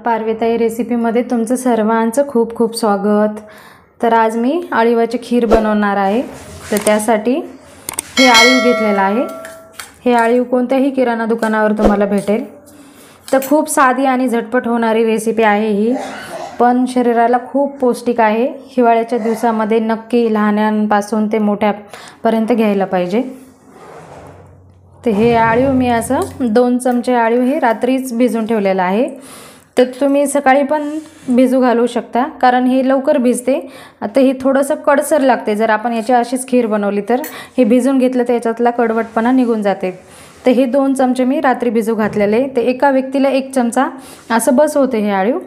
पार्वताई रेसिपीमध्ये तुमचं सर्वांचं खूप खूप स्वागत। तर आज मी अळीवाची खीर बनवणार आहे। तर त्यासाठी हे अळीव घेतलेला आहे। हे अळीव कोणत्याही किराणा दुकानावर तुम्हाला भेटेल। तर खूप साधी आणि झटपट होणारी रेसिपी आहे ही, पण शरीराला खूप पौष्टिक आहे। हिवाळ्याच्या दिवसामध्ये नक्की लहानांपासून ते मोठ्यापर्यंत घ्यायला पाहिजे। तर हे अळीव मी असं 2 चमचे अळीव हे रात्रीच भिजून ठेवलेला आहे। तर तुम्ही सकाळी पण भिजू घालू शकता, कारण हे लवकर भिजते। आता हे थोडंसं कडसर लागते जर आपण याची अशीच खीर बनवली तर। हे भिजून घेतलं तर याच्यातला कडवटपणा निघून जाते। तर हे 2 चमचे मी रात्री भिजू घातलेले। ते एका व्यक्तीला 1 चमचा असं बस होते हे अळीव,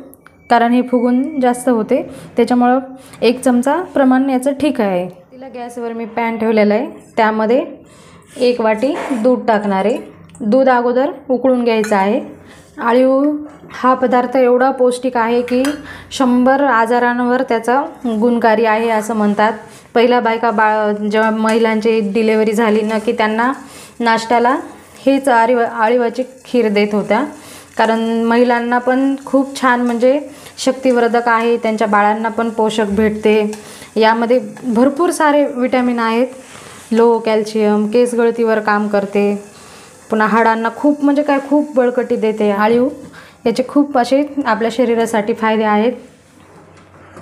कारण हे फुगून जास्त होते त्याच्यामुळे 1 चमचा प्रमाण याचं ठीक आहे। तिला गॅसवर मी पॅन ठेवलेला आहे, त्यामध्ये 1 वाटी दूध टाकणार आहे। दूध अगोदर उकळून घ्यायचं आहे। अळीव हा पदार्थ एवढा पौष्टिक आहे की 100 आजारांवर त्याचा गुणकारी आहे असं म्हणतात। पहिल्या बायका जेव्हा महिलांची डिलिव्हरी झाली ना की त्यांना नाश्त्याला हेच अळीवाची खीर देत होत्या, कारण महिलांना पण खूप छान म्हणजे शक्तिवर्धक आहे, त्यांच्या बाळांना पण पोषक भेटते। यामध्ये भरपूर सारे विटॅमिन आहेत। लो कॅल्शियम, केस गळतीवर काम करते, पुन्हा हाडांना खूप म्हणजे काय खूप बळकटी देते अळीव। याचे खूप असे आपल्या शरीरासाठी फायदे आहेत।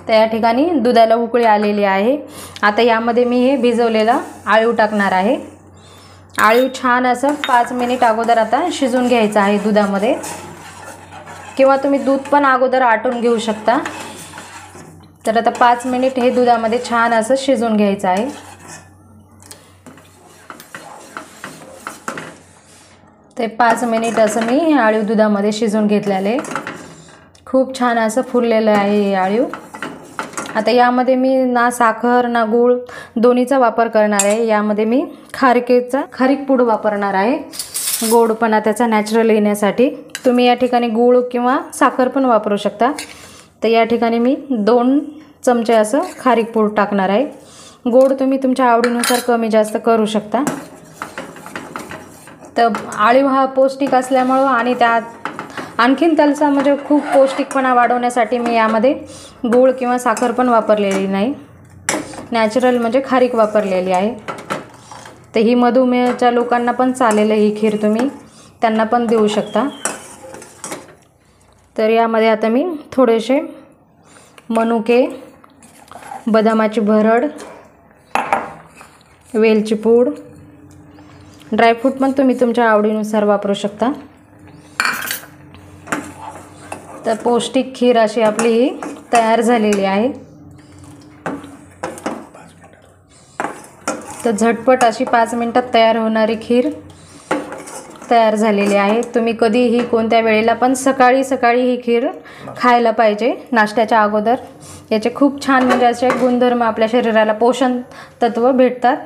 तर या ठिकाणी दुधाला उकळी आलेली आहे। आता यामध्ये मी हे भिजवलेला अळीव टाकणार आहे। अळीव छान असं 5 मिनिट अगोदर आता शिजून घ्यायचं आहे दुधामध्ये, किंवा तुम्ही दूध पण अगोदर आटून घेऊ शकता। तर आता 5 मिनिट हे दुधामध्ये छान असं शिजून घ्यायचं आहे। ते 5 मिनिट असं मी हे अळीव दुधामध्ये शिजून घेतलेले। खूप छान असं फुललेलं आहे हे अळीव। आता यामध्ये मी ना साखर ना गूळ दोन्हीचा वापर करणार आहे। यामध्ये मी खारीक पूड वापरणार आहे, गोडपणा त्याचा नॅचरल येण्यासाठी। तुम्ही या ठिकाणी गूळ किंवा साखर पण वापरू शकता। तर या ठिकाणी मी 2 चमचे असं खारीक पूड टाकणार आहे। गोड तुम्ही तुमच्या आवडीनुसार कमी जास्त करू शकता। तर अळीव हा पौष्टिक असल्यामुळं आणि त्यात आणखीन त्याचा म्हणजे खूप पौष्टिकपणा वाढवण्यासाठी मी यामध्ये गूळ किंवा साखर पण वापरलेली नाही, नॅचरल म्हणजे खारीक वापरलेली आहे। तर ही मधुमेहाच्या लोकांना पण चालेल ही खीर, तुम्ही त्यांना पण देऊ शकता। तर यामध्ये आता मी थोडेसे मनुके, बदामाची भरड, वेलची पूड, ड्रायफ्रूट पण तुम्ही तुमच्या आवडीनुसार वापरू शकता। तर पौष्टिक खीर अशी आपली ही तयार झालेली आहे। तर झटपट अशी 5 मिनिटात तयार होणारी खीर तयार झालेली आहे। तुम्ही कधीही कोणत्या वेळेला पण सकाळी ही खीर खायला पाहिजे नाश्त्याच्या अगोदर। याचे खूप छान म्हणजे असे गुणधर्म आपल्या शरीराला पोषण तत्व भेटतात।